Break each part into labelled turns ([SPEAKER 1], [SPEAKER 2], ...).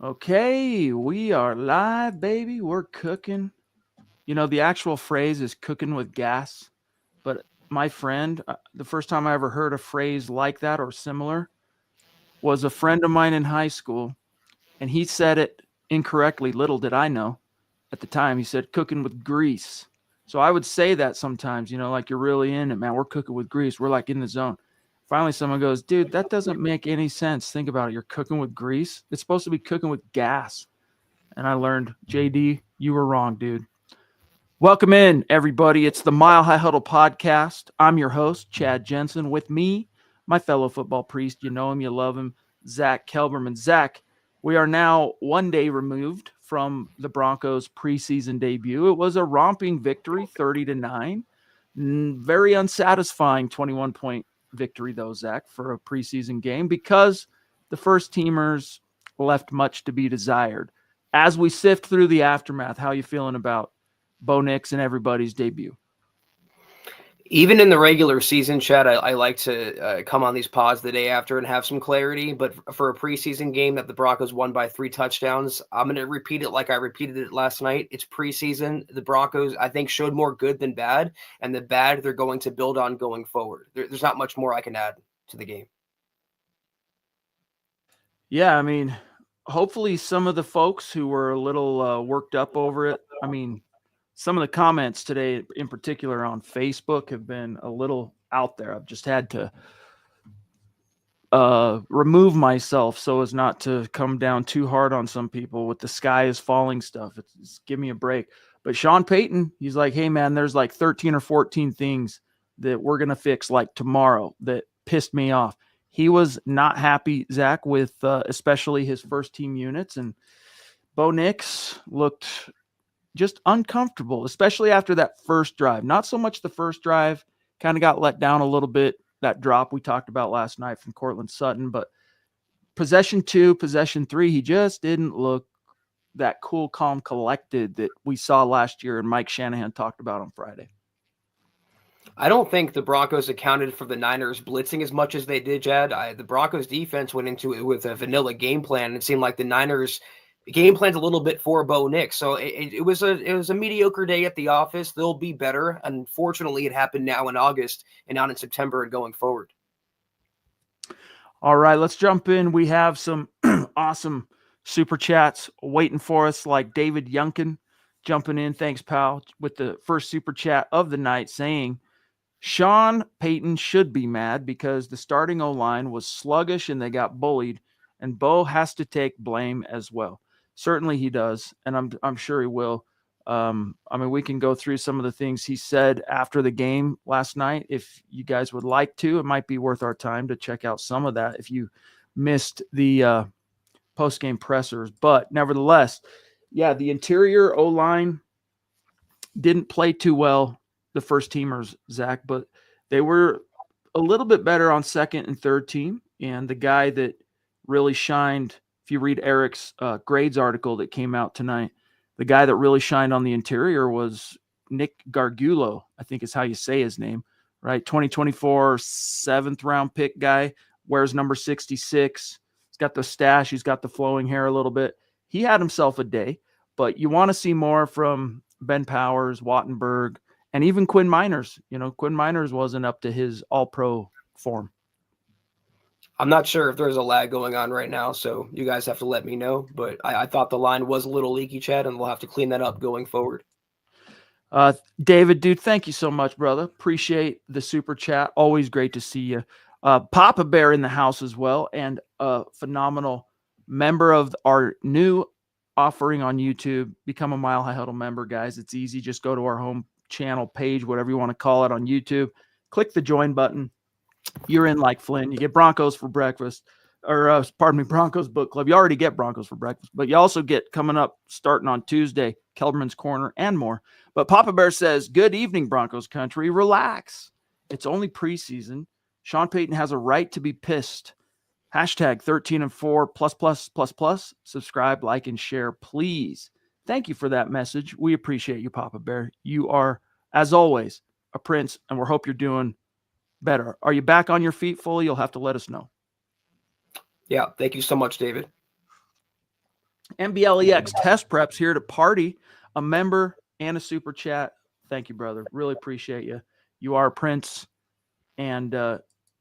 [SPEAKER 1] Okay, we are live, baby. We're cooking. You know, the actual phrase is cooking with gas. But my friend, the first time I ever heard a phrase like that or similar was a friend of mine in high school, and he said it incorrectly. Little did I know at the time. He said cooking with grease. So I would say that sometimes, like you're really in it, man. We're cooking with grease. We're like in the zone. Finally, someone goes, dude, that doesn't make any sense. Think about it. You're cooking with grease. It's supposed to be cooking with gas. And I learned, JD, you were wrong, dude. Welcome in, everybody. It's the Mile High Huddle podcast. I'm your host, Chad Jensen. With me, my fellow football priest. You know him, you love him, Zack Kelberman. Zack, we are now one day removed from the Broncos' preseason debut. It was a romping victory, 30-9. Very unsatisfying 21-point victory, though, Zack, for a preseason game because the first teamers left much to be desired. As we sift through the aftermath, how you feeling about Bo Nix and everybody's debut?
[SPEAKER 2] Even in the regular season, Chad, I like to come on these pods the day after and have some clarity. But for a preseason game that the Broncos won by 3 touchdowns, I'm going to repeat it like I repeated it last night. It's preseason. The Broncos, I think, showed more good than bad. And the bad, they're going to build on going forward. There's not much more I can add to the game.
[SPEAKER 1] Yeah, I mean, hopefully some of the folks who were a little worked up over it, some of the comments today in particular on Facebook have been a little out there. I've just had to remove myself so as not to come down too hard on some people with the sky is falling stuff. It's give me a break. But Sean Payton, he's like, hey, man, there's like 13 or 14 things that we're going to fix like tomorrow that pissed me off. He was not happy, Zack, with especially his first team units. And Bo Nix looked just uncomfortable, especially after that first drive. Not so much the first drive, kind of got let down a little bit, that drop we talked about last night from Cortland Sutton. But possession 2, possession 3, he just didn't look that cool, calm, collected that we saw last year and Mike Shanahan talked about on Friday.
[SPEAKER 2] I don't think the Broncos accounted for the Niners blitzing as much as they did, Chad. The Broncos defense went into it with a vanilla game plan. It seemed like the Niners game planned a little bit for Bo Nix. So it was a mediocre day at the office. They'll be better. Unfortunately, it happened now in August and not in September and going forward.
[SPEAKER 1] All right, let's jump in. We have some awesome super chats waiting for us, like David Yunkin jumping in. Thanks, pal, with the first super chat of the night saying, Sean Payton should be mad because the starting O-line was sluggish and they got bullied, and Bo has to take blame as well. Certainly he does, and I'm sure he will. We can go through some of the things he said after the game last night. If you guys would like to, it might be worth our time to check out some of that if you missed the post-game pressers. But nevertheless, yeah, the interior O-line didn't play too well, the first teamers, Zack, but they were a little bit better on second and third team. And the guy that really shined, if you read Eric's grades article that came out tonight, the guy that really shined on the interior was Nick Gargiulo, I think is how you say his name, right? 2024 7th round pick guy, wears number 66. He's got the stash. He's got the flowing hair a little bit. He had himself a day, but you want to see more from Ben Powers, Wattenberg, and even Quinn Miners. Quinn Miners wasn't up to his all-pro form.
[SPEAKER 2] I'm not sure if there's a lag going on right now, so you guys have to let me know. But I thought the line was a little leaky, Chad, and we'll have to clean that up going forward.
[SPEAKER 1] David, dude, thank you so much, brother. Appreciate the super chat. Always great to see you. Papa Bear in the house as well, and a phenomenal member of our new offering on YouTube. Become a Mile High Huddle member, guys. It's easy. Just go to our home channel page, whatever you want to call it, on YouTube. Click the join button. You're in like Flynn. You get Broncos for breakfast, or Broncos book club. You already get Broncos for breakfast, but you also get, coming up starting on Tuesday, Kelberman's Corner and more. But Papa Bear says, good evening, Broncos country. Relax. It's only preseason. Sean Payton has a right to be pissed. Hashtag 13and4++++. Subscribe, like, and share, please. Thank you for that message. We appreciate you, Papa Bear. You are, as always, a prince, and we hope you're doing better. Are you back on your feet fully? You'll have to let us know.
[SPEAKER 2] Yeah, thank you so much, David.
[SPEAKER 1] MBLEX Test Preps here to party, a member and a super chat. Thank you, brother. Really appreciate you. You are a prince, and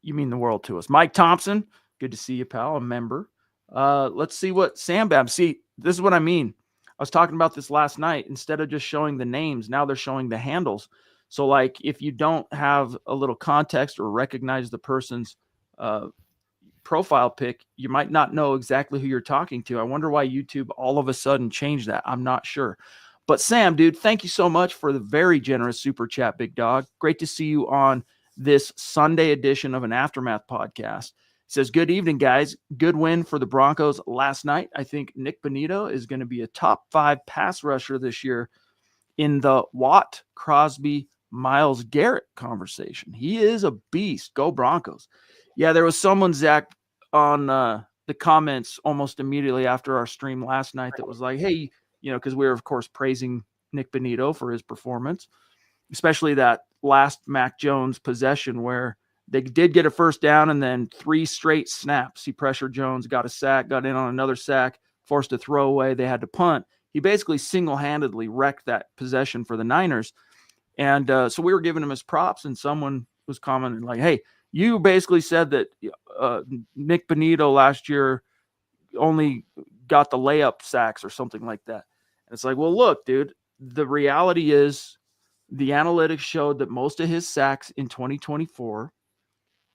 [SPEAKER 1] you mean the world to us. Mike Thompson, good to see you, pal, a member. Let's see what Sam Bab. See, this is what I mean. I was talking about this last night. Instead of just showing the names, now they're showing the handles. So, like, if you don't have a little context or recognize the person's profile pic, you might not know exactly who you're talking to. I wonder why YouTube all of a sudden changed that. I'm not sure. But Sam, dude, thank you so much for the very generous super chat, big dog. Great to see you on this Sunday edition of an Aftermath podcast. It says, good evening, guys. Good win for the Broncos last night. I think Nick Bonito is going to be a top 5 pass rusher this year in the Watt, Crosby, Myles Garrett conversation. He is a beast. Go Broncos. Yeah, there was someone, Zach, on the comments almost immediately after our stream last night that was like, hey, because we were, of course, praising Nick Bonito for his performance, especially that last Mac Jones possession where they did get a first down and then 3 straight snaps. He pressured Jones, got a sack, got in on another sack, forced a throwaway. They had to punt. He basically single-handedly wrecked that possession for the Niners. And so we were giving him his props, and someone was commenting like, hey, you basically said that Nick Bonito last year only got the layup sacks or something like that. And it's like, well, look, dude, the reality is the analytics showed that most of his sacks in 2024,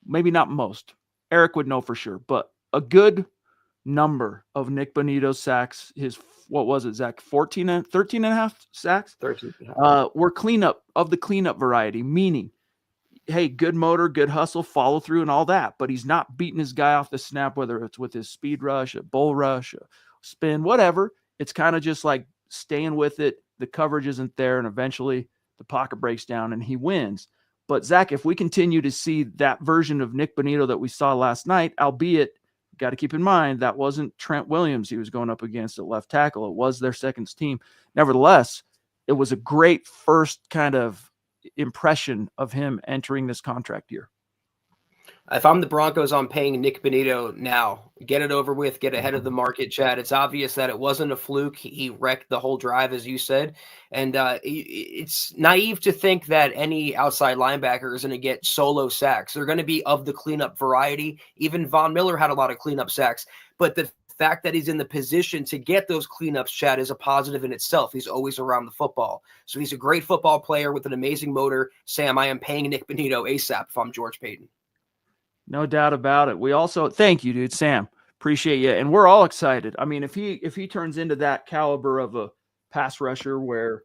[SPEAKER 1] maybe not most, Eric would know for sure, but a good number of Nick Bonito's sacks, his, what was it, Zach, 13 and a half sacks?
[SPEAKER 2] 13.
[SPEAKER 1] Were cleanup, of the cleanup variety, meaning, hey, good motor, good hustle, follow through and all that, but he's not beating his guy off the snap, whether it's with his speed rush, a bull rush, a spin, whatever. It's kind of just like staying with it. The coverage isn't there, and eventually the pocket breaks down and he wins. But Zach, if we continue to see that version of Nick Bonito that we saw last night, albeit, got to keep in mind, that wasn't Trent Williams he was going up against at left tackle. It was their second team. Nevertheless, it was a great first kind of impression of him entering this contract year.
[SPEAKER 2] If I'm the Broncos, I'm paying Nick Bonito now. Get it over with. Get ahead of the market, Chad. It's obvious that it wasn't a fluke. He wrecked the whole drive, as you said. And it's naive to think that any outside linebacker is going to get solo sacks. They're going to be of the cleanup variety. Even Von Miller had a lot of cleanup sacks. But the fact that he's in the position to get those cleanups, Chad, is a positive in itself. He's always around the football. So he's a great football player with an amazing motor. Sam, I am paying Nick Bonito ASAP if I'm George Payton.
[SPEAKER 1] No doubt about it. We also, thank you, dude, Sam. Appreciate you. And we're all excited. I mean, if he turns into that caliber of a pass rusher where,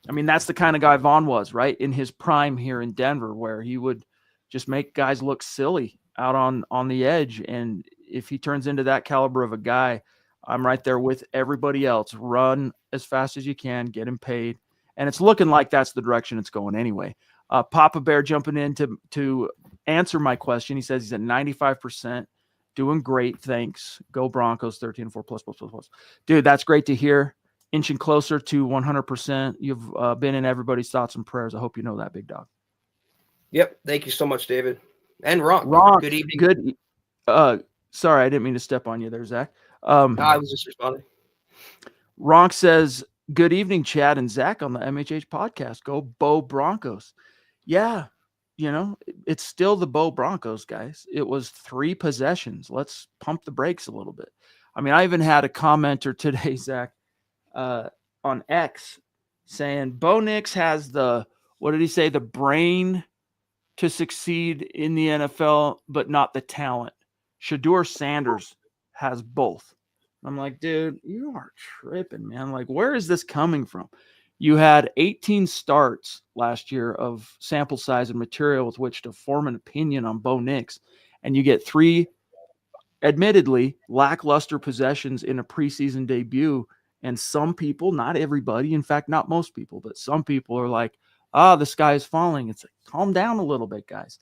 [SPEAKER 1] I mean, that's the kind of guy Vaughn was, right? In his prime here in Denver, where he would just make guys look silly out on the edge. And if he turns into that caliber of a guy, I'm right there with everybody else. Run as fast as you can, get him paid. And it's looking like that's the direction it's going anyway. Papa Bear jumping in to answer my question. He says he's at 95%, doing great. Thanks. Go Broncos, 13-4 plus. Dude, that's great to hear. Inching closer to 100%. You've been in everybody's thoughts and prayers. I hope you know that, big dog.
[SPEAKER 2] Yep. Thank you so much, David. And Ron. Good evening.
[SPEAKER 1] Good. Sorry, I didn't mean to step on you there, Zach.
[SPEAKER 2] No, I was just responding.
[SPEAKER 1] Ronk says, good evening, Chad and Zach on the MHH podcast. Go Bo Broncos. Yeah, it's still the Bo Broncos, guys. It was 3 possessions. Let's pump the brakes a little bit. I mean, I even had a commenter today, Zach, on X saying Bo Nix has what did he say? The brain to succeed in the NFL, but not the talent. Shedeur Sanders has both. I'm like, dude, you are tripping, man. Like, where is this coming from? You had 18 starts last year of sample size and material with which to form an opinion on Bo Nix, and you get 3 admittedly lackluster possessions in a preseason debut. And some people, not everybody, in fact, not most people, but some people are like, the sky is falling. It's like, calm down a little bit, guys.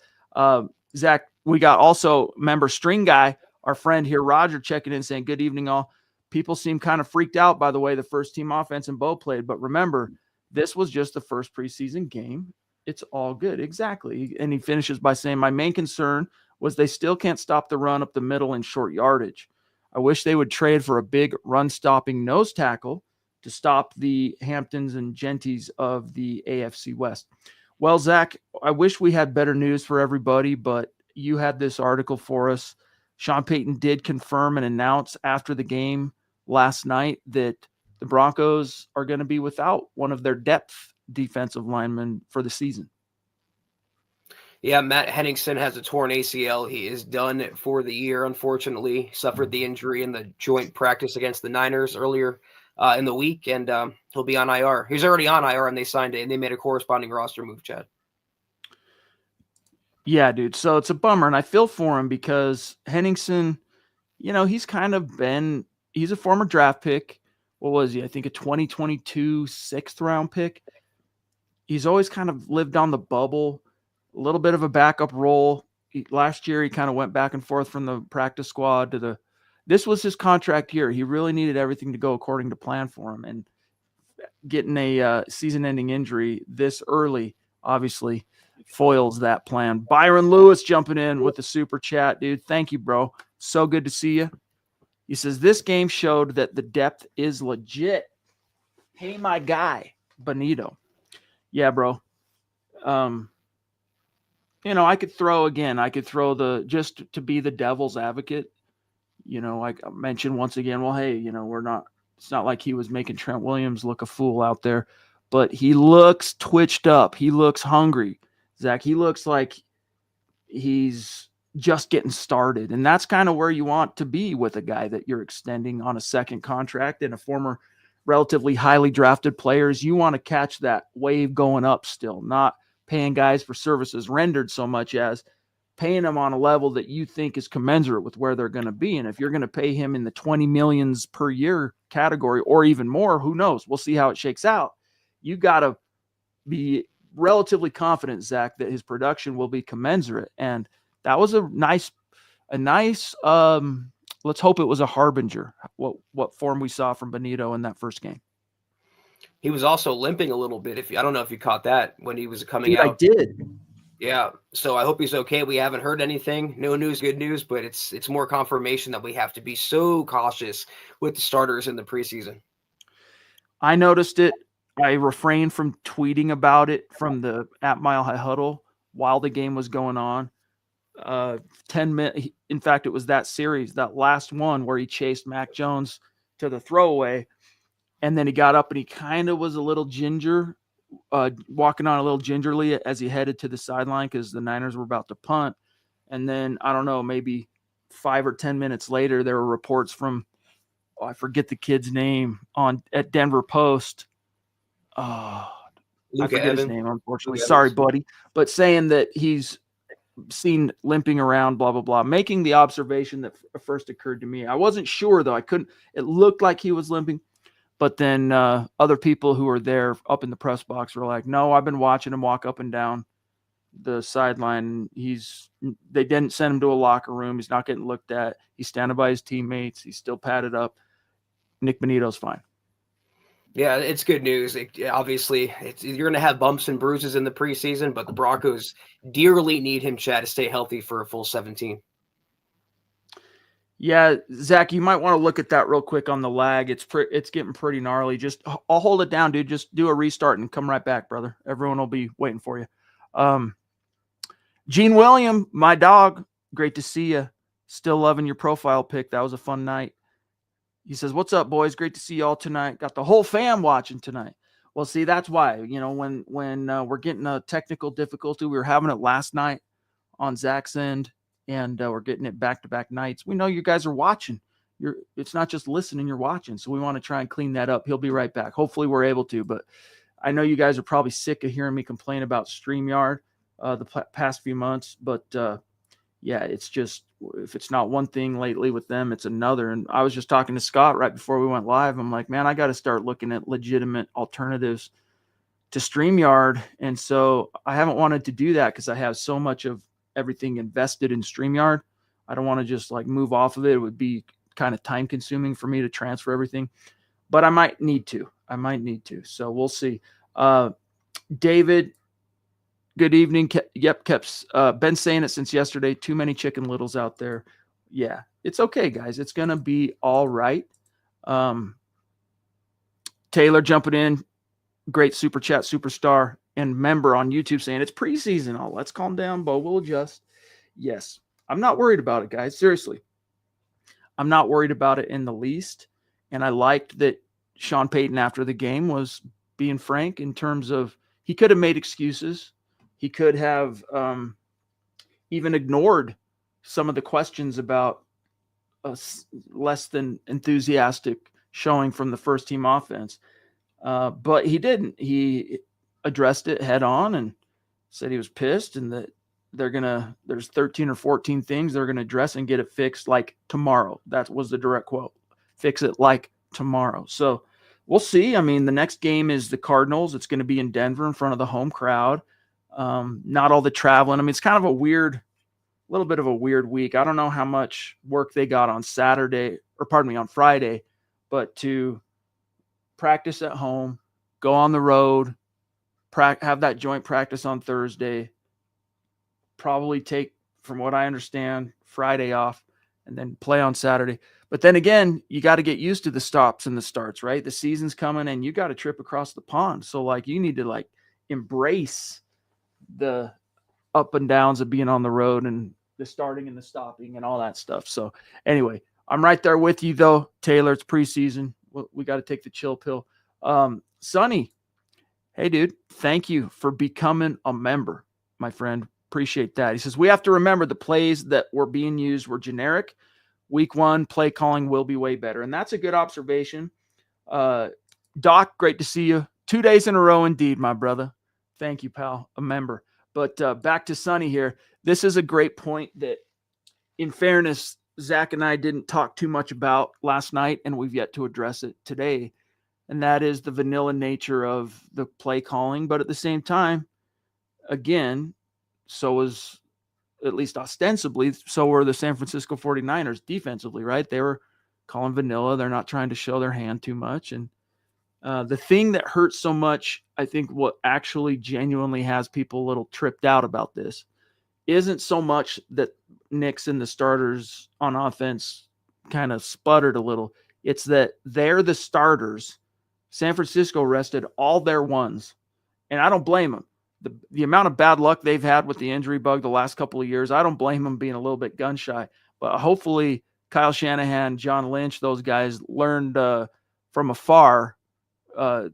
[SPEAKER 1] Zach, we got also member String Guy, our friend here, Roger, checking in saying, good evening, all. People seem kind of freaked out by the way the first team offense and Bo played. But remember, this was just the first preseason game. It's all good. Exactly. And he finishes by saying, my main concern was they still can't stop the run up the middle in short yardage. I wish they would trade for a big run-stopping nose tackle to stop the Hamptons and Genties of the AFC West. Well, Zach, I wish we had better news for everybody, but you had this article for us. Sean Payton did confirm and announce after the game last night that the Broncos are going to be without one of their depth defensive linemen for the season.
[SPEAKER 2] Yeah, Matt Henningsen has a torn ACL. He is done for the year, unfortunately. Suffered the injury in the joint practice against the Niners earlier in the week, and he'll be on IR. He's already on IR, and they signed it, and they made a corresponding roster move, Chad.
[SPEAKER 1] Yeah, dude. So it's a bummer, and I feel for him because Henningsen, he's kind of been – he's a former draft pick. What was he? I think a 2022 sixth-round pick. He's always kind of lived on the bubble, a little bit of a backup role. Last year, he kind of went back and forth from the practice squad to the – this was his contract year. He really needed everything to go according to plan for him, and getting a season-ending injury this early obviously foils that plan. Byron Lewis jumping in with the super chat, dude. Thank you, bro. So good to see you. He says, this game showed that the depth is legit. Hey, my guy, Bonito. Yeah, bro. I could throw just to be the devil's advocate. Like I mentioned once again, well, hey, it's not like he was making Trent Williams look a fool out there, but he looks twitched up. He looks hungry. Zach, he looks like he's just getting started. And that's kind of where you want to be with a guy that you're extending on a second contract and a former relatively highly drafted players. You want to catch that wave going up still, not paying guys for services rendered so much as paying them on a level that you think is commensurate with where they're going to be. And if you're going to pay him in the 20 millions per year category or even more, who knows? We'll see how it shakes out. You got to be relatively confident, Zach, that his production will be commensurate. And that was a nice, let's hope it was a harbinger, what form we saw from Bonito in that first game.
[SPEAKER 2] He was also limping a little bit. I don't know if you caught that when he was coming out.
[SPEAKER 1] I did.
[SPEAKER 2] Yeah. So I hope he's okay. We haven't heard anything. No news, good news, but it's more confirmation that we have to be so cautious with the starters in the preseason. I
[SPEAKER 1] noticed it. I refrained from tweeting about it from the @Mile High Huddle while the game was going on. 10 minutes. In fact, it was that series, that last one where he chased Mac Jones to the throwaway. And then he got up and he kind of was a little walking on a little gingerly as he headed to the sideline because the Niners were about to punt. And then, I don't know, maybe 5 or 10 minutes later, there were reports from, I forget the kid's name, at Denver Post. I forget his name, unfortunately. Sorry, buddy. But saying that he's seen limping around, blah, blah, blah, making the observation that first occurred to me. I wasn't sure, though. It looked like he was limping. But then other people who were there up in the press box were like, no, I've been watching him walk up and down the sideline. They didn't send him to a locker room. He's not getting looked at. He's standing by his teammates. He's still padded up. Nick Bonito's fine.
[SPEAKER 2] Yeah, it's good news. Obviously, you're going to have bumps and bruises in the preseason, but the Broncos dearly need him, Chad, to stay healthy for a full 17.
[SPEAKER 1] Yeah, Zach, you might want to look at that real quick on the lag. It's getting pretty gnarly. I'll hold it down, dude. Just do a restart and come right back, brother. Everyone will be waiting for you. Gene William, my dog, great to see you. Still loving your profile pic. That was a fun night. He says, what's up, boys? Great to see you all tonight. Got the whole fam watching tonight. Well, see, that's why, when we're getting a technical difficulty, we were having it last night on Zach's end, and we're getting it back-to-back nights. We know you guys are watching. It's not just listening, you're watching. So we want to try and clean that up. He'll be right back. Hopefully we're able to, but I know you guys are probably sick of hearing me complain about StreamYard the past few months, but yeah, it's just, if it's not one thing lately with them, it's another. And I was just talking to Scott right before we went live. I'm like, man, I got to start looking at legitimate alternatives to StreamYard. And so I haven't wanted to do that because I have so much of everything invested in StreamYard. I don't want to just like move off of it. It would be kind of time consuming for me to transfer everything, but I might need to. So we'll see. David, good evening. Yep, kept been saying it since yesterday. Too many Chicken Littles out there. Yeah, It's okay, guys. It's going to be all right. Taylor jumping in, great super chat superstar and member on YouTube saying it's preseason. Oh, let's calm down, Bo. We'll adjust. Yes, I'm not worried about it, guys. Seriously, I'm not worried about it in the least. And I liked that Sean Payton after the game was being frank in terms of he could have made excuses. He could have even ignored some of the questions about a less than enthusiastic showing from the first team offense. But he didn't. He addressed it head on and said he was pissed and that there's 13 or 14 things they're going to address and get it fixed like tomorrow. That was the direct quote. Fix it like tomorrow. So we'll see. I mean, the next game is the Cardinals. It's going to be in Denver in front of the home crowd. Not all the traveling. I mean, it's kind of a little bit of a weird week. I don't know how much work they got on on Friday, but to practice at home, go on the road, have that joint practice on Thursday, probably take, from what I understand, Friday off, and then play on Saturday. But then again, you got to get used to the stops and the starts, right? The season's coming and you got to trip across the pond. So like you need to like embrace the up and downs of being on the road and the starting and the stopping and all that stuff. So anyway, I'm right there with you though, Taylor. It's preseason. We got to take the chill pill. Sonny, hey dude, thank you for becoming a member, my friend. Appreciate that. He says, we have to remember the plays that were being used were generic. Week 1 play calling will be way better. And that's a good observation. Doc, great to see you. 2 days in a row indeed, my brother. Thank you, pal, a member. But back to Sonny here. This is a great point that, in fairness, Zach and I didn't talk too much about last night, and we've yet to address it today. And that is the vanilla nature of the play calling. But at the same time, again, so is, at least ostensibly, so were the San Francisco 49ers defensively, right? They were calling vanilla. They're not trying to show their hand too much. And the thing that hurts so much, I think what actually genuinely has people a little tripped out about this isn't so much that Knicks and the starters on offense kind of sputtered a little. It's that they're the starters. San Francisco rested all their ones, and I don't blame them. The amount of bad luck they've had with the injury bug the last couple of years, I don't blame them being a little bit gun shy. But hopefully Kyle Shanahan, John Lynch, those guys learned from afar the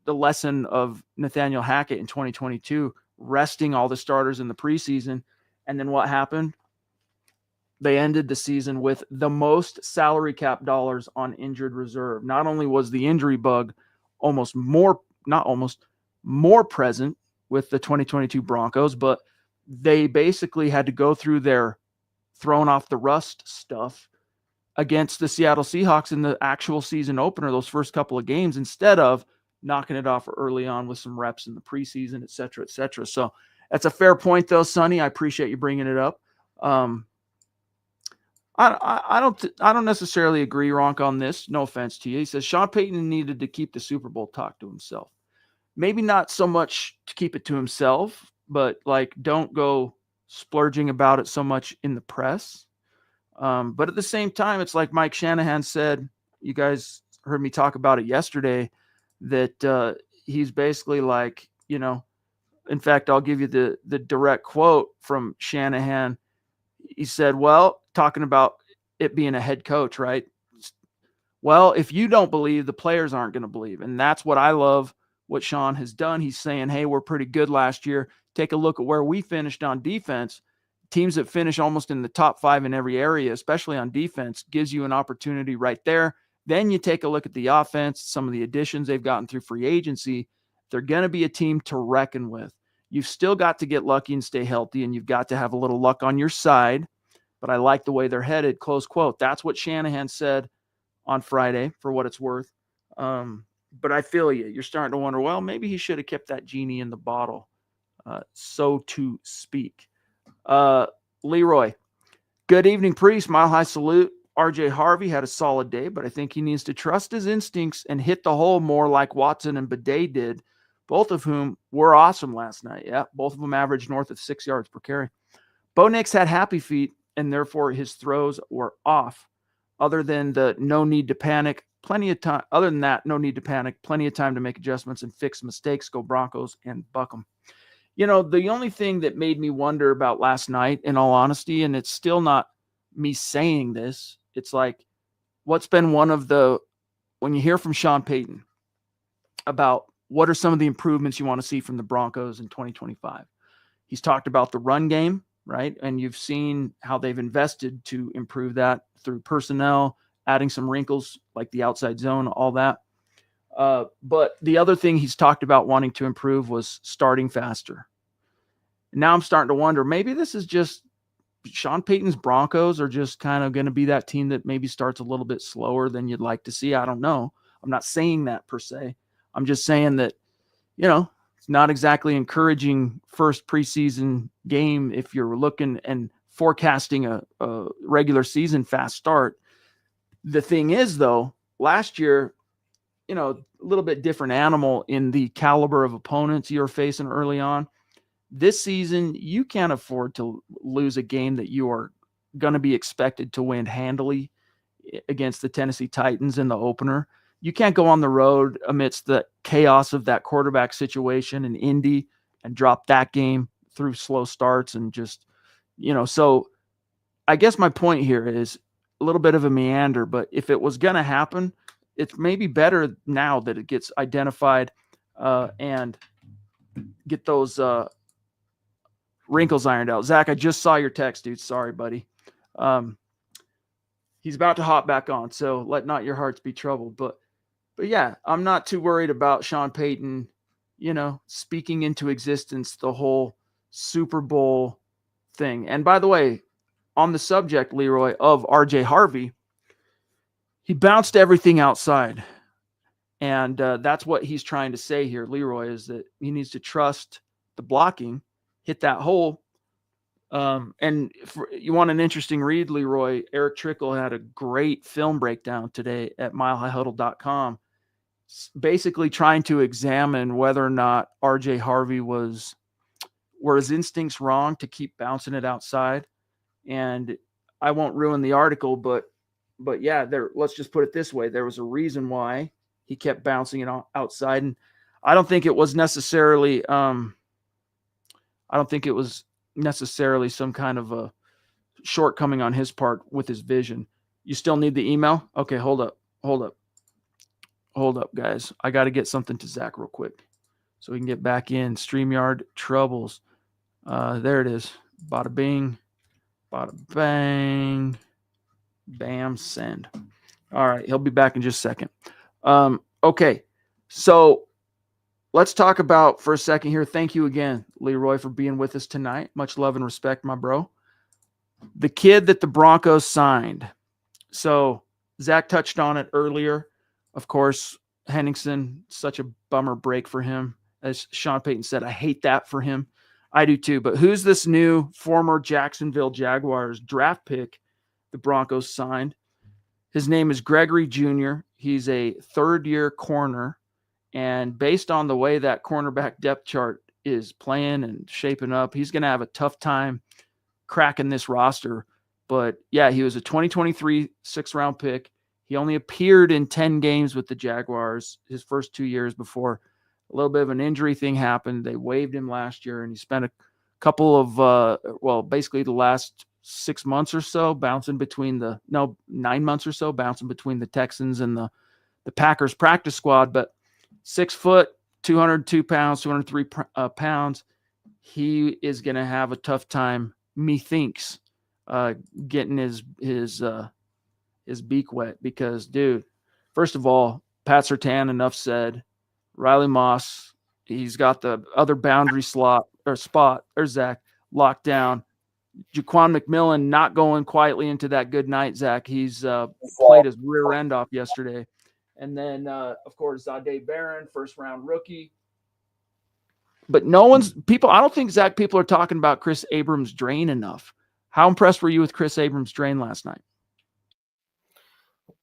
[SPEAKER 1] lesson of Nathaniel Hackett in 2022, resting all the starters in the preseason. And then what happened? They ended the season with the most salary cap dollars on injured reserve. Not only was the injury bug more present with the 2022 Broncos, but they basically had to go through their thrown off the rust stuff against the Seattle Seahawks in the actual season opener, those first couple of games, instead of knocking it off early on with some reps in the preseason, et cetera, et cetera. So that's a fair point though, Sonny. I appreciate you bringing it up. I don't necessarily agree, Ronk, on this. No offense to you. He says Sean Payton needed to keep the Super Bowl talk to himself. Maybe not so much to keep it to himself, but like don't go splurging about it so much in the press. But at the same time, it's like Mike Shanahan said, you guys heard me talk about it yesterday, that he's basically like, in fact, I'll give you the direct quote from Shanahan. He said, well, talking about it being a head coach, right? Well, if you don't believe, the players aren't going to believe. And that's what I love what Sean has done. He's saying, hey, we're pretty good last year. Take a look at where we finished on defense. Teams that finish almost in the top 5 in every area, especially on defense, gives you an opportunity right there. Then you take a look at the offense, some of the additions they've gotten through free agency. They're going to be a team to reckon with. You've still got to get lucky and stay healthy, and you've got to have a little luck on your side. But I like the way they're headed, close quote. That's what Shanahan said on Friday, for what it's worth. But I feel you. You're starting to wonder, well, maybe he should have kept that genie in the bottle, so to speak. Leroy, good evening, Priest. Mile high salute. RJ Harvey had a solid day, but I think he needs to trust his instincts and hit the hole more like Watson and Bidet did, both of whom were awesome last night. Yeah, both of them averaged north of 6 yards per carry. Bo Nix had happy feet. and therefore his throws were off. Other than the no need to panic, plenty of time. Other than that, no need to panic, plenty of time to make adjustments and fix mistakes. Go Broncos and buck them. The only thing that made me wonder about last night, in all honesty, and it's still not me saying this, it's like, what's been one of the, when you hear from Sean Payton about what are some of the improvements you want to see from the Broncos in 2025, he's talked about the run game, right? And you've seen how they've invested to improve that through personnel, adding some wrinkles like the outside zone, all that. But the other thing he's talked about wanting to improve was starting faster. Now I'm starting to wonder, maybe this is just Sean Payton's Broncos are just kind of going to be that team that maybe starts a little bit slower than you'd like to see. I don't know. I'm not saying that per se. I'm just saying that, it's not exactly encouraging first preseason game if you're looking and forecasting a regular season fast start. The thing is, though, last year, a little bit different animal in the caliber of opponents you're facing early on. This season, you can't afford to lose a game that you are going to be expected to win handily against the Tennessee Titans in the opener. You can't go on the road amidst the chaos of that quarterback situation in Indy and drop that game through slow starts and just, so I guess my point here is a little bit of a meander, but if it was going to happen, it's maybe better now that it gets identified and get those wrinkles ironed out. Zach, I just saw your text, dude. Sorry, buddy. He's about to hop back on, so let not your hearts be troubled. But yeah, I'm not too worried about Sean Payton, speaking into existence the whole Super Bowl thing. And by the way, on the subject, Leroy, of RJ Harvey, he bounced everything outside. And that's what he's trying to say here, Leroy, is that he needs to trust the blocking, hit that hole. And if you want an interesting read, Leroy, Eric Trickle had a great film breakdown today at milehighhuddle.com, basically trying to examine whether or not RJ Harvey were his instincts wrong to keep bouncing it outside. And I won't ruin the article, but yeah, let's just put it this way. There was a reason why he kept bouncing it outside. And I don't think it was necessarily, some kind of a shortcoming on his part with his vision. You still need the email? Okay, hold up, guys. I got to get something to Zach real quick so we can get back in. StreamYard troubles. There it is. Bada bing, bada bang, bam, send. All right, he'll be back in just a second. Okay, so let's talk about for a second here. Thank you again, Leroy, for being with us tonight. Much love and respect, my bro. The kid that the Broncos signed. So Zach touched on it earlier. Of course, Henningsen, such a bummer break for him. As Sean Payton said, I hate that for him. I do too. But who's this new former Jacksonville Jaguars draft pick the Broncos signed? His name is Gregory Jr. He's a third-year corner. And based on the way that cornerback depth chart is playing and shaping up, he's going to have a tough time cracking this roster. But yeah, he was a 2023 sixth-round pick. He only appeared in 10 games with the Jaguars his first 2 years before a little bit of an injury thing happened. They waived him last year, and he spent a couple of, basically the last 6 months or so bouncing between 9 months or so bouncing between the Texans and the Packers practice squad. But 6 foot, 202 pounds, 203 pounds. He is going to have a tough time, methinks, getting his beak wet because, dude, first of all, Pat Surtain, enough said. Riley Moss, he's got the other boundary spot, Zach, locked down. Jaquan McMillan not going quietly into that good night, Zach. He's played his rear end off yesterday. And then, of course, Zadeh Barron, first-round rookie. But I don't think, Zach, people are talking about Chris Abrams-Drain enough. How impressed were you with Chris Abrams-Drain last night?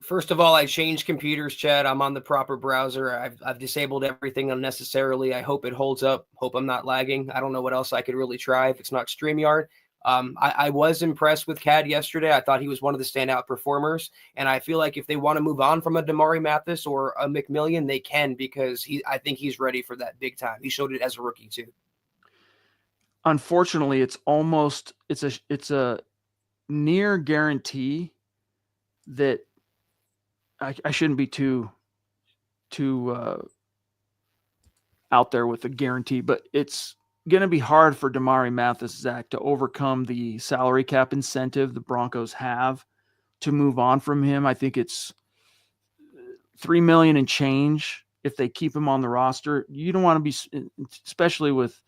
[SPEAKER 2] First of all, I changed computers, Chad. I'm on the proper browser. I've disabled everything unnecessarily. I hope it holds up. Hope I'm not lagging. I don't know what else I could really try if it's not StreamYard. I was impressed with Cad yesterday. I thought he was one of the standout performers, and I feel like if they want to move on from a Damari Mathis or a McMillian, they can, because I think he's ready for that big time. He showed it as a rookie too.
[SPEAKER 1] Unfortunately, it's a near guarantee that I shouldn't be too out there with a guarantee, but it's going to be hard for Damari Mathis, Zach, to overcome the salary cap incentive the Broncos have to move on from him. I think it's $3 million and change if they keep him on the roster. You don't want to be, especially with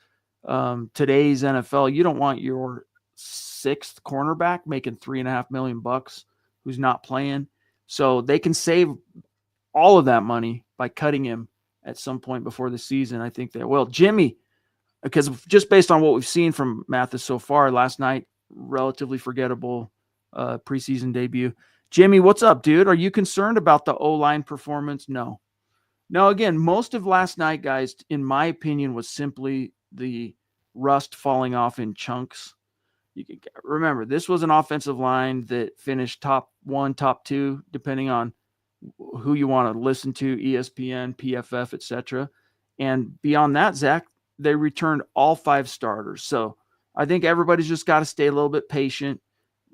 [SPEAKER 1] today's NFL, you don't want your sixth cornerback making $3.5 million who's not playing. So they can save all of that money by cutting him at some point before the season. I think they will. Jimmy, because just based on what we've seen from Mathis so far last night, relatively forgettable preseason debut. Jimmy, what's up, dude? Are you concerned about the O-line performance? No. Again, most of last night, guys, in my opinion, was simply the rust falling off in chunks. You can remember, this was an offensive line that finished top 1, top 2, depending on who you want to listen to, ESPN, PFF, etc. And beyond that, Zach, they returned all 5 starters. So I think everybody's just got to stay a little bit patient,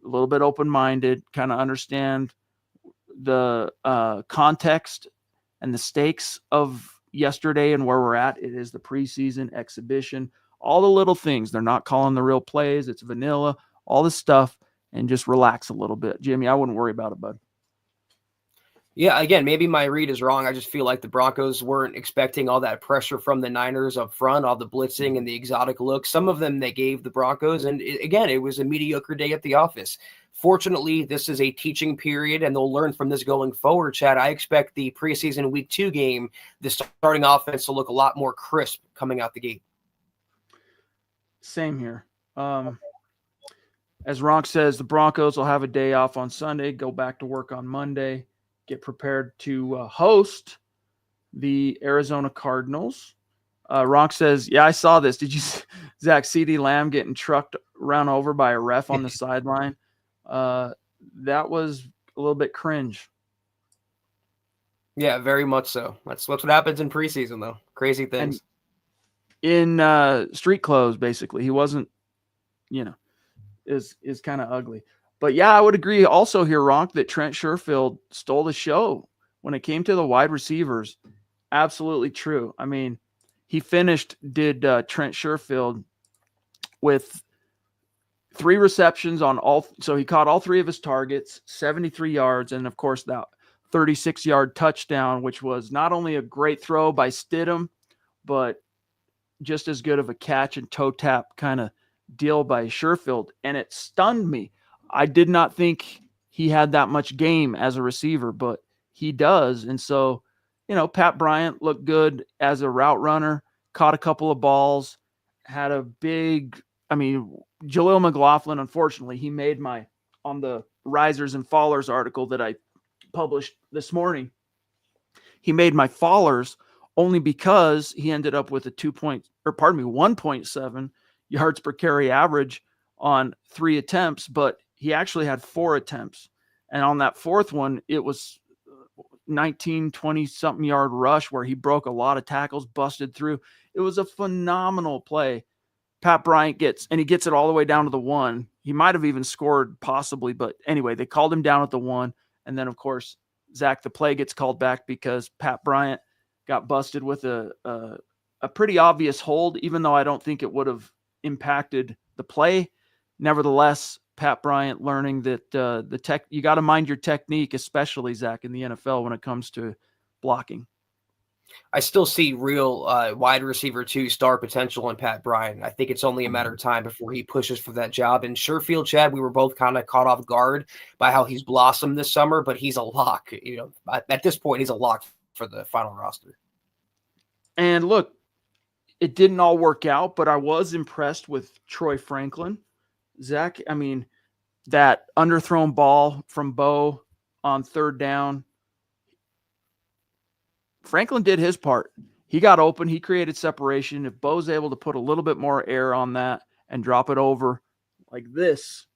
[SPEAKER 1] a little bit open-minded, kind of understand the context and the stakes of yesterday and where we're at. It is the preseason exhibition, all the little things. They're not calling the real plays. It's vanilla, all this stuff, and just relax a little bit. Jimmy, I wouldn't worry about it, bud.
[SPEAKER 2] Yeah, again, maybe my read is wrong. I just feel like the Broncos weren't expecting all that pressure from the Niners up front, all the blitzing and the exotic looks. Some of them they gave the Broncos, and again, it was a mediocre day at the office. Fortunately, this is a teaching period, and they'll learn from this going forward, Chad. I expect the preseason Week 2 game, the starting offense, to look a lot more crisp coming out the gate.
[SPEAKER 1] Same here. As Ronk says, the Broncos will have a day off on Sunday, go back to work on Monday, get prepared to host the Arizona Cardinals. Ronk says, yeah, I saw this. Did you, Zach, CeeDee Lamb getting run over by a ref on the sideline? That was a little bit cringe.
[SPEAKER 2] Yeah, very much so. That's what happens in preseason, though. Crazy things.
[SPEAKER 1] And in street clothes, basically. He wasn't, is kind of ugly. But yeah, I would agree also here, Ronk, that Trent Sherfield stole the show when it came to the wide receivers. Absolutely true. I mean, he did Trent Sherfield with 3 receptions on all. So he caught all 3 of his targets, 73 yards. And of course, that 36-yard touchdown, which was not only a great throw by Stidham, but just as good of a catch and toe tap kind of deal by Sherfield. And it stunned me. I did not think he had that much game as a receiver, but he does. And so, Pat Bryant looked good as a route runner, caught a couple of balls, had a big, Jaleel McLaughlin, unfortunately, he made on the risers and fallers article that I published this morning, he made my fallers only because he ended up with a 1.7 yards per carry average on 3 attempts, but he actually had 4 attempts. And on that 4th one, it was 19, 20-something yard rush where he broke a lot of tackles, busted through. It was a phenomenal play. Pat Bryant gets it all the way down to the 1. He might have even scored possibly, but anyway, they called him down at the 1. And then, of course, Zach, the play gets called back because Pat Bryant got busted with a pretty obvious hold, even though I don't think it would have impacted the play. Nevertheless, Pat Bryant learning that you got to mind your technique, especially, Zach, in the NFL when it comes to blocking.
[SPEAKER 2] I still see real wide receiver 2 star potential in Pat Bryant. I think it's only a matter of time before he pushes for that job. And Sherfield, Chad, we were both kind of caught off guard by how he's blossomed this summer, but he's a lock. At this point, he's a lock for the final roster.
[SPEAKER 1] And look, it didn't all work out, but I was impressed with Troy Franklin. Zach, that underthrown ball from Bo on 3rd down, Franklin did his part. He got open. He created separation. If Bo's able to put a little bit more air on that and drop it over, like this,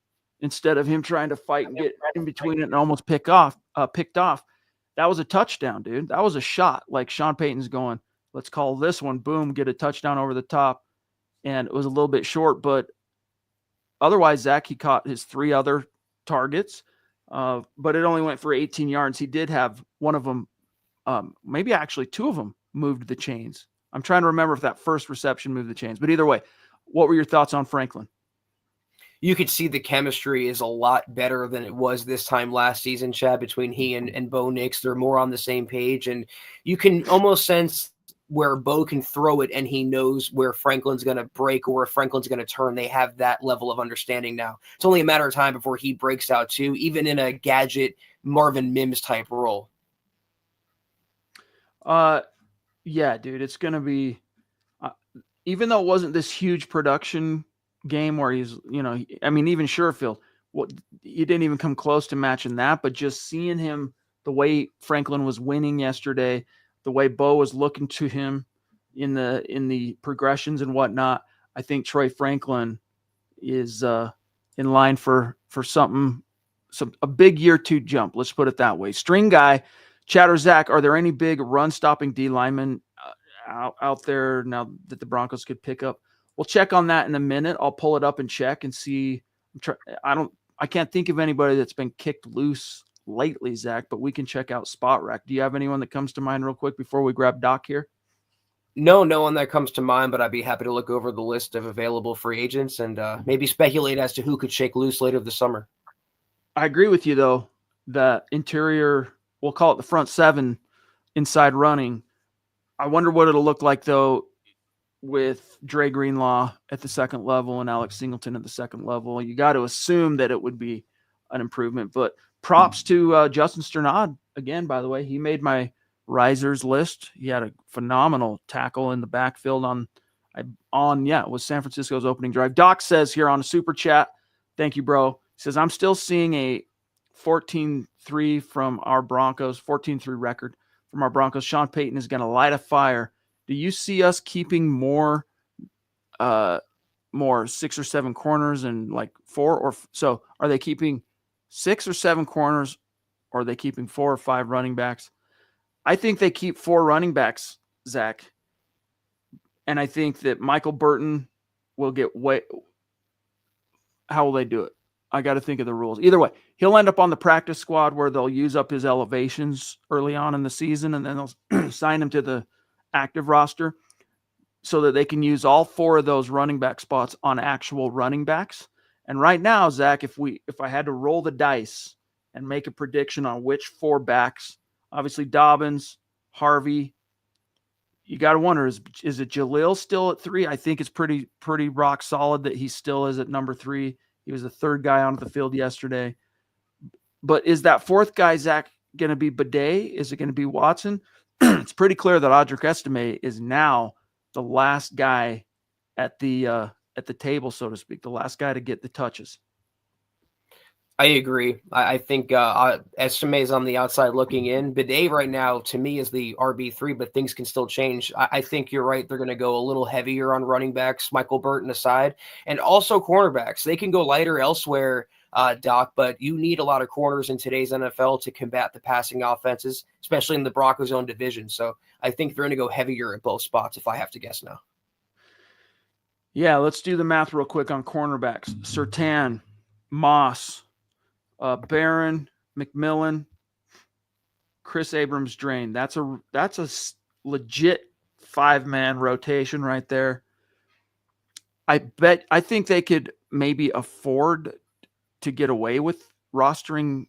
[SPEAKER 1] instead of him trying to fight and get in between it and almost picked off. That was a touchdown, dude. That was a shot. Like Sean Payton's going, let's call this one, boom, get a touchdown over the top. And it was a little bit short, but otherwise, Zach, he caught his 3 other targets, but it only went for 18 yards. He did have one of them, maybe actually 2 of them moved the chains. I'm trying to remember if that first reception moved the chains, but either way, what were your thoughts on Franklin?
[SPEAKER 2] You could see the chemistry is a lot better than it was this time last season, Chad, between he and Bo Nix. They're more on the same page, and you can almost sense where Bo can throw it and he knows where Franklin's going to break or where Franklin's going to turn. They have that level of understanding now. It's only a matter of time before he breaks out too, even in a gadget Marvin Mims type role.
[SPEAKER 1] Yeah, dude, it's going to be, even though it wasn't this huge production game where he's, I mean, even Sherfield, he didn't even come close to matching that, but just seeing him, the way Franklin was winning yesterday, the way Bo was looking to him in the progressions and whatnot, I think Troy Franklin is in line for a big year 2 jump. Let's put it that way. String guy, Chatter Zach, are there any big run stopping D linemen out there now that the Broncos could pick up? We'll check on that in a minute. I'll pull it up and check and see. I can't think of anybody that's been kicked loose lately, Zach, but we can check out Spot Rack. Do you have anyone that comes to mind real quick before we grab Doc here?
[SPEAKER 2] No one that comes to mind, but I'd be happy to look over the list of available free agents and maybe speculate as to who could shake loose later this summer.
[SPEAKER 1] I agree with you, though. The interior, we'll call it the front 7 inside running. I wonder what it'll look like, though, with Dre Greenlaw at the second level and Alex Singleton at the second level. You got to assume that it would be an improvement, but props to Justin Sternad again, by the way. He made my risers list. He had a phenomenal tackle in the backfield it was San Francisco's opening drive. Doc says here on a super chat, thank you, bro. He says, I'm still seeing a 14-3 from our Broncos, 14-3 record from our Broncos. Sean Payton is going to light a fire. Do you see us keeping more 6 or 7 corners and like 4 or so? Are they keeping 6 or 7 corners, or are they keeping 4 or 5 running backs? I think they keep 4 running backs, Zach. And I think that Michael Burton will get how will they do it? I got to think of the rules. Either way, he'll end up on the practice squad where they'll use up his elevations early on in the season, and then they'll sign him to the active roster so that they can use all 4 of those running back spots on actual running backs. And right now, Zach, if I had to roll the dice and make a prediction on which 4 backs, obviously Dobbins, Harvey, you got to wonder, is it Jalil still at 3? I think it's pretty rock solid that he still is at number 3. He was the 3rd guy onto the field yesterday. But is that 4th guy, Zach, going to be Bidet? Is it going to be Watson? It's pretty clear that Audric Estime is now the last guy at the table, so to speak, the last guy to get the touches.
[SPEAKER 2] I agree. I think Estime is on the outside looking in. Bidet right now, to me, is the RB3, but things can still change. I think you're right. They're going to go a little heavier on running backs, Michael Burton aside, and also cornerbacks. They can go lighter elsewhere, Doc, but you need a lot of corners in today's NFL to combat the passing offenses, especially in the Broncos' own division. So I think they're going to go heavier at both spots, if I have to guess now.
[SPEAKER 1] Yeah, let's do the math real quick on cornerbacks. Surtain, Moss, Barron, McMillan, Chris Abrams, Drain. That's a legit 5-man rotation right there. I think they could maybe afford to get away with rostering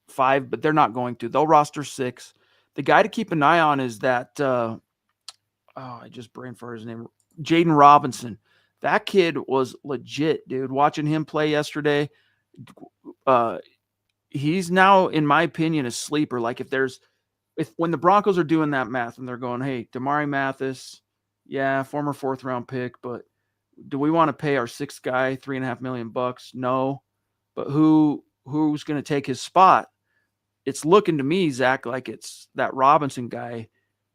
[SPEAKER 1] 5, but they're not going to. They'll roster 6. The guy to keep an eye on is that I just brain for his name, Jaden Robinson. That kid was legit, dude. Watching him play yesterday, he's now, in my opinion, a sleeper. Like when the Broncos are doing that math and they're going, hey, Damari Mathis, yeah, former 4th round pick, but do we want to pay our 6th guy $3.5 million? No, but who's going to take his spot? It's looking to me, Zach, like it's that Robinson guy,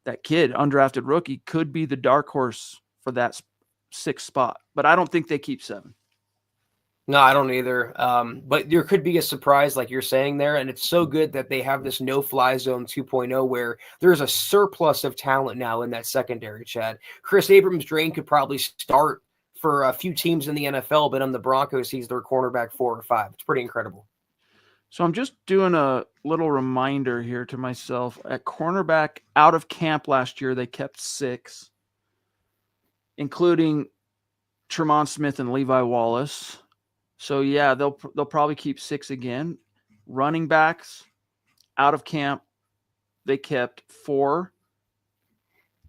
[SPEAKER 1] that kid, undrafted rookie, could be the dark horse for that 6th spot, but I don't think they keep 7.
[SPEAKER 2] No, I don't either. But there could be a surprise, like you're saying there. And it's so good that they have this no-fly zone 2.0 where there's a surplus of talent now in that secondary, Chad. Chris Abrams-Drain could probably start for a few teams in the NFL, but on the Broncos, he's their cornerback 4 or 5. It's pretty incredible.
[SPEAKER 1] So I'm just doing a little reminder here to myself. At cornerback, out of camp last year, they kept 6, including Tremont Smith and Levi Wallace. So yeah, they'll probably keep 6 again. Running backs, out of camp, they kept 4,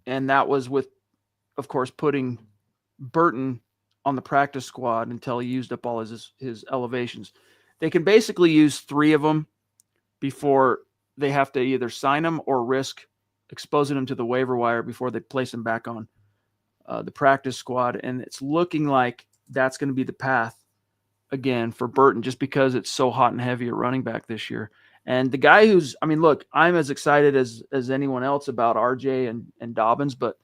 [SPEAKER 1] and that was with, of course, putting Burton on the practice squad until he used up all his elevations. They can basically use 3 of them before they have to either sign them or risk exposing them to the waiver wire before they place them back on the practice squad. And it's looking like that's going to be the path again for Burton, just because it's so hot and heavy at running back this year. And the guy look, I'm as excited as anyone else about RJ and Dobbins, but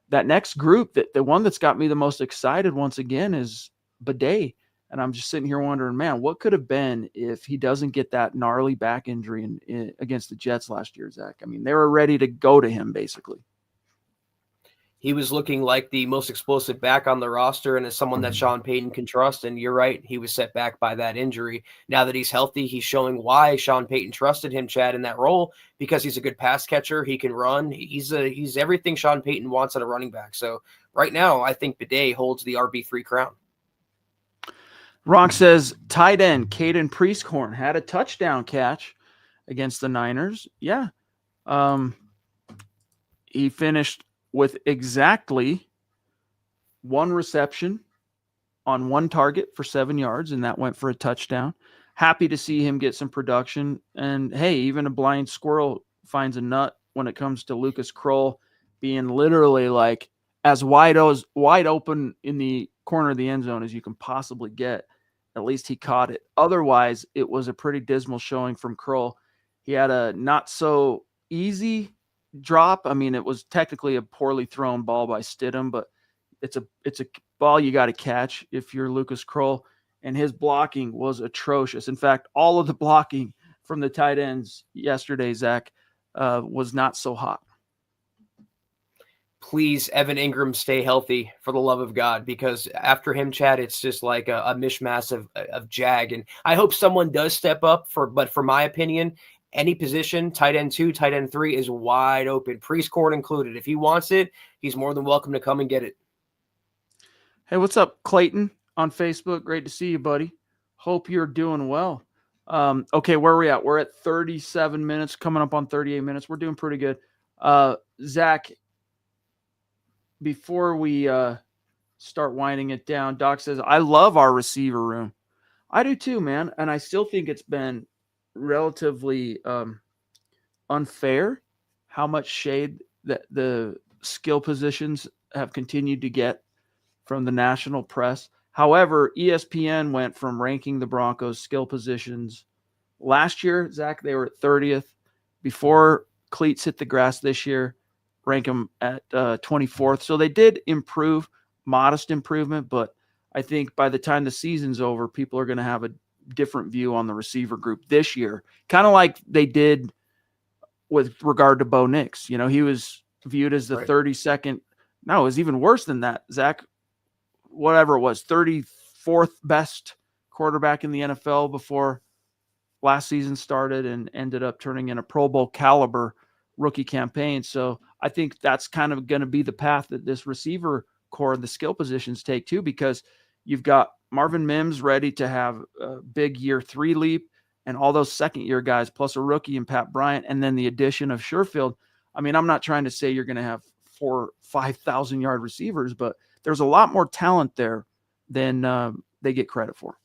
[SPEAKER 1] that next group, the one that's got me the most excited once again is Bidet. And I'm just sitting here wondering, man, what could have been if he doesn't get that gnarly back injury against the Jets last year, Zach? I mean, they were ready to go to him, basically.
[SPEAKER 2] He was looking like the most explosive back on the roster and as someone that Sean Payton can trust. And you're right, he was set back by that injury. Now that he's healthy, he's showing why Sean Payton trusted him, Chad, in that role, because he's a good pass catcher. He can run. He's everything Sean Payton wants at a running back. So right now, I think Bidet holds the RB3 crown.
[SPEAKER 1] Ronk says tight end Caden Prieskorn had a touchdown catch against the Niners. Yeah. He finished with exactly 1 reception on 1 target for 7 yards, and that went for a touchdown. Happy to see him get some production. And hey, even a blind squirrel finds a nut when it comes to Lucas Kroll being literally like as wide open in the corner of the end zone as you can possibly get. At least he caught it. Otherwise, it was a pretty dismal showing from Kroll. He had a not so easy drop. I mean, it was technically a poorly thrown ball by Stidham, but it's a ball you got to catch if you're Lucas Kroll. And his blocking was atrocious. In fact, all of the blocking from the tight ends yesterday, Zach, was not so hot.
[SPEAKER 2] Please, Evan Ingram, stay healthy for the love of God, because after him, Chad, it's just like a mishmash of Jag. And I hope someone does step up but for my opinion, any position, tight end 2, tight end 3 is wide open, Prieskorn included. If he wants it, he's more than welcome to come and get it.
[SPEAKER 1] Hey, what's up, Clayton on Facebook? Great to see you, buddy. Hope you're doing well. Okay, where are we at? We're at 37 minutes, coming up on 38 minutes. We're doing pretty good. Zach, before we start winding it down, Doc says, I love our receiver room. I do too, man. And I still think it's been relatively unfair how much shade that the skill positions have continued to get from the national press. However, ESPN went from ranking the Broncos skill positions last year, Zach, they were at 30th. Before cleats hit the grass this year, rank them at 24th. So they did improve, modest improvement, but I think by the time the season's over, people are going to have a different view on the receiver group this year, kind of like they did with regard to Bo Nix. You know, he was viewed as the 32nd. No, it was even worse than that, Zach. Whatever it was, 34th best quarterback in the NFL before last season started, and ended up turning in a Pro Bowl caliber rookie campaign. So I think that's kind of going to be the path that this receiver core and the skill positions take too, because you've got Marvin Mims ready to have a big year 3 leap, and all those second year guys, plus a rookie and Pat Bryant, and then the addition of Sherfield. I mean, I'm not trying to say you're going to have 4,000-5,000 yard receivers, but there's a lot more talent there than they get credit for.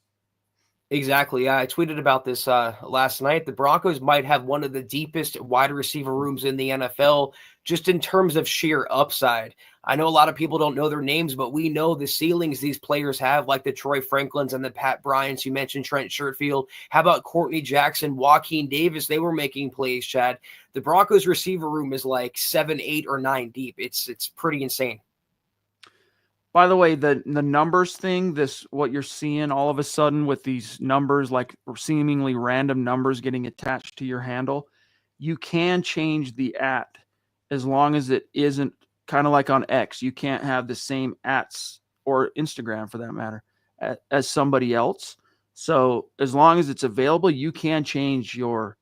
[SPEAKER 2] Exactly. I tweeted about this last night. The Broncos might have one of the deepest wide receiver rooms in the NFL, just in terms of sheer upside. I know a lot of people don't know their names, but we know the ceilings these players have, like the Troy Franklins and the Pat Bryants. You mentioned Trent Sherfield. How about Courtney Jackson, Joaquin Davis? They were making plays, Chad. The Broncos receiver room is like 7, 8, or 9 deep. It's pretty insane.
[SPEAKER 1] By the way, the numbers thing, this what you're seeing all of a sudden with these numbers, like seemingly random numbers getting attached to your handle, you can change the at as long as it isn't kind of like on X. You can't have the same ats or Instagram for that matter as somebody else. So as long as it's available, you can change your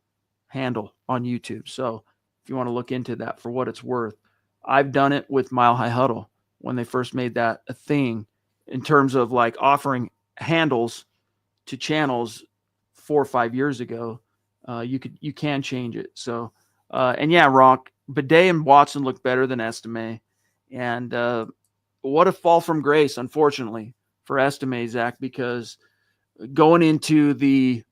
[SPEAKER 1] handle on YouTube. So if you want to look into that for what it's worth, I've done it with Mile High Huddle when they first made that a thing in terms of like offering handles to channels 4 or 5 years ago. You can change it. So and yeah, Rock, Bidet and Watson look better than Estime, and what a fall from grace, unfortunately, for Estime, Zach, because going into the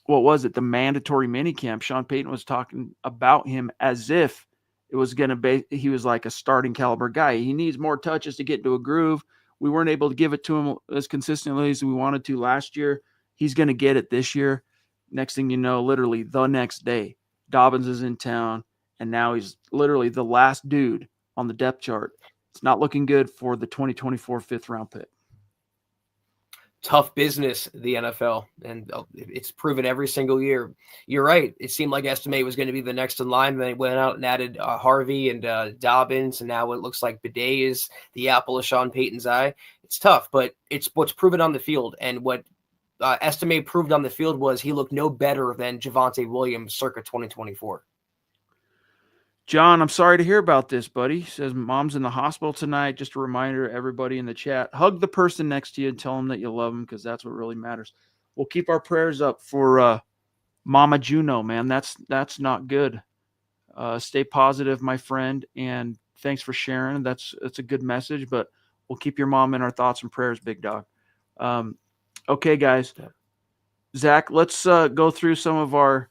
[SPEAKER 1] what was it, the mandatory minicamp, Sean Payton was talking about him as if it was going to be, he was like a starting caliber guy. He needs more touches to get into a groove. We weren't able to give it to him as consistently as we wanted to last year. He's going to get it this year. Next thing you know, literally the next day, Dobbins is in town, and now he's literally the last dude on the depth chart. It's not looking good for the 2024 fifth round pick.
[SPEAKER 2] Tough business, the NFL, and it's proven every single year. You're right. It seemed like Estime was going to be the next in line. Then they went out and added Harvey and Dobbins, and now it looks like Bidet is the apple of Sean Payton's eye. It's tough, but it's what's proven on the field. And what Estime proved on the field was he looked no better than Javonte Williams circa 2024.
[SPEAKER 1] John, I'm sorry to hear about this, buddy. Says mom's in the hospital tonight. Just a reminder, everybody in the chat, hug the person next to you and tell them that you love them, because that's what really matters. We'll keep our prayers up for Mama Juno, man. That's not good. Stay positive, my friend, and thanks for sharing. That's a good message, but we'll keep your mom in our thoughts and prayers, big dog. Okay, guys. Zach, let's go through some of our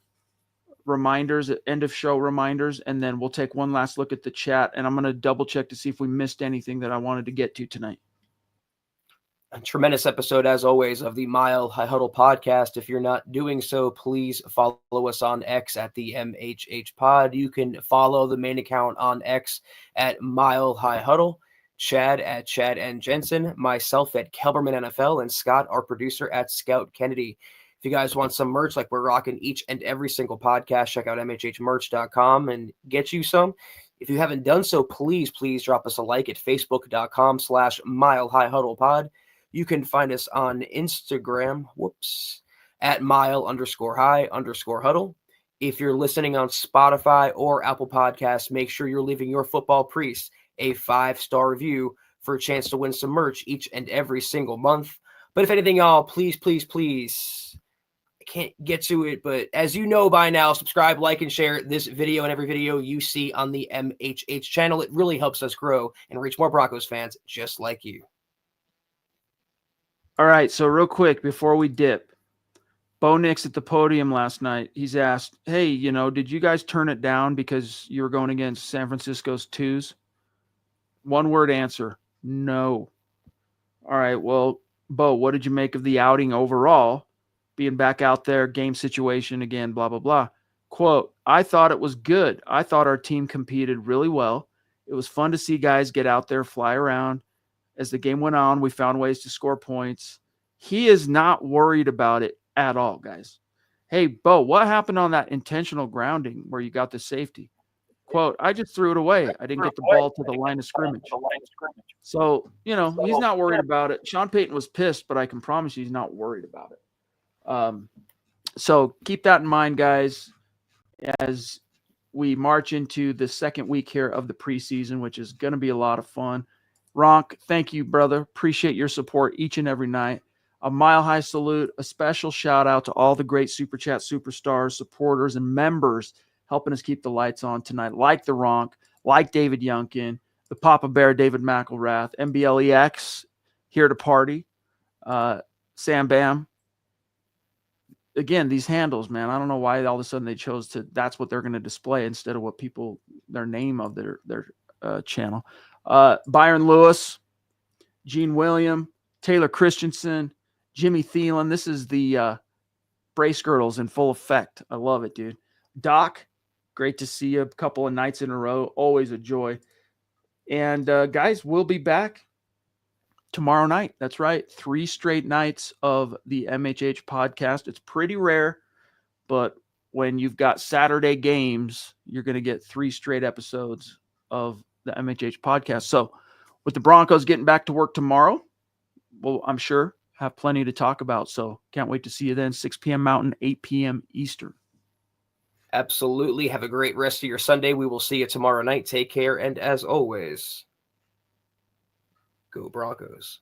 [SPEAKER 1] reminders, end of show reminders, and then we'll take one last look at the chat, and I'm going to double check to see if we missed anything that I wanted to get to tonight.
[SPEAKER 2] A tremendous episode, as always, of the Mile High Huddle podcast. If you're not doing so, please follow us on X at the MHH Pod. You can follow the main account on X at Mile High Huddle, Chad at Chad and Jensen, myself at Kelberman NFL, and Scott, our producer, at Scout Kennedy. If you guys want some merch like we're rocking each and every single podcast, check out mhhmerch.com and get you some. If you haven't done so, please drop us a like at facebook.com/Mile High Huddle Pod. You can find us on Instagram, at mile_high_huddle. If you're listening on Spotify or Apple Podcasts, make sure you're leaving your football priest a 5-star review for a chance to win some merch each and every single month. But if anything, y'all, please, I can't get to it, but as you know by now, subscribe, like, and share this video and every video you see on the MHH channel. It really helps us grow and reach more Broncos fans just like you.
[SPEAKER 1] All right, so real quick before we dip, Bo Nix at the podium last night, he's asked, hey, did you guys turn it down because you were going against San Francisco's twos? One word answer, no. All right, well, Bo, what did you make of the outing overall? Being back out there, game situation again, blah, blah, blah. Quote, I thought it was good. I thought our team competed really well. It was fun to see guys get out there, fly around. As the game went on, we found ways to score points. He is not worried about it at all, guys. Hey, Bo, what happened on that intentional grounding where you got the safety? Quote, I just threw it away. I didn't get the ball to the line of scrimmage. So, he's not worried about it. Sean Payton was pissed, but I can promise you he's not worried about it. So keep that in mind, guys, as we march into the second week here of the preseason, which is going to be a lot of fun. Ronk, thank you, brother. Appreciate your support each and every night. A mile high salute, a special shout out to all the great Super Chat superstars, supporters, and members helping us keep the lights on tonight, like the Ronk, like David Youngkin, the Papa Bear, David McElrath, MBLEX, here to party, Sam Bam. Again, these handles, man, I don't know why all of a sudden they chose to, that's what they're going to display instead of what people, their name of their channel. Byron Lewis, Gene William, Taylor Christensen, Jimmy Thielen. This is the brace girdles in full effect. I love it, dude. Doc, great to see you a couple of nights in a row. Always a joy. And guys, we'll be back tomorrow night. That's right. 3 straight nights of the MHH podcast. It's pretty rare, but when you've got Saturday games, you're going to get 3 straight episodes of the MHH podcast. So with the Broncos getting back to work tomorrow, well, I'm sure have plenty to talk about. So can't wait to see you then. 6 p.m. Mountain, 8 p.m. Eastern.
[SPEAKER 2] Absolutely. Have a great rest of your Sunday. We will see you tomorrow night. Take care. And as always, go Broncos.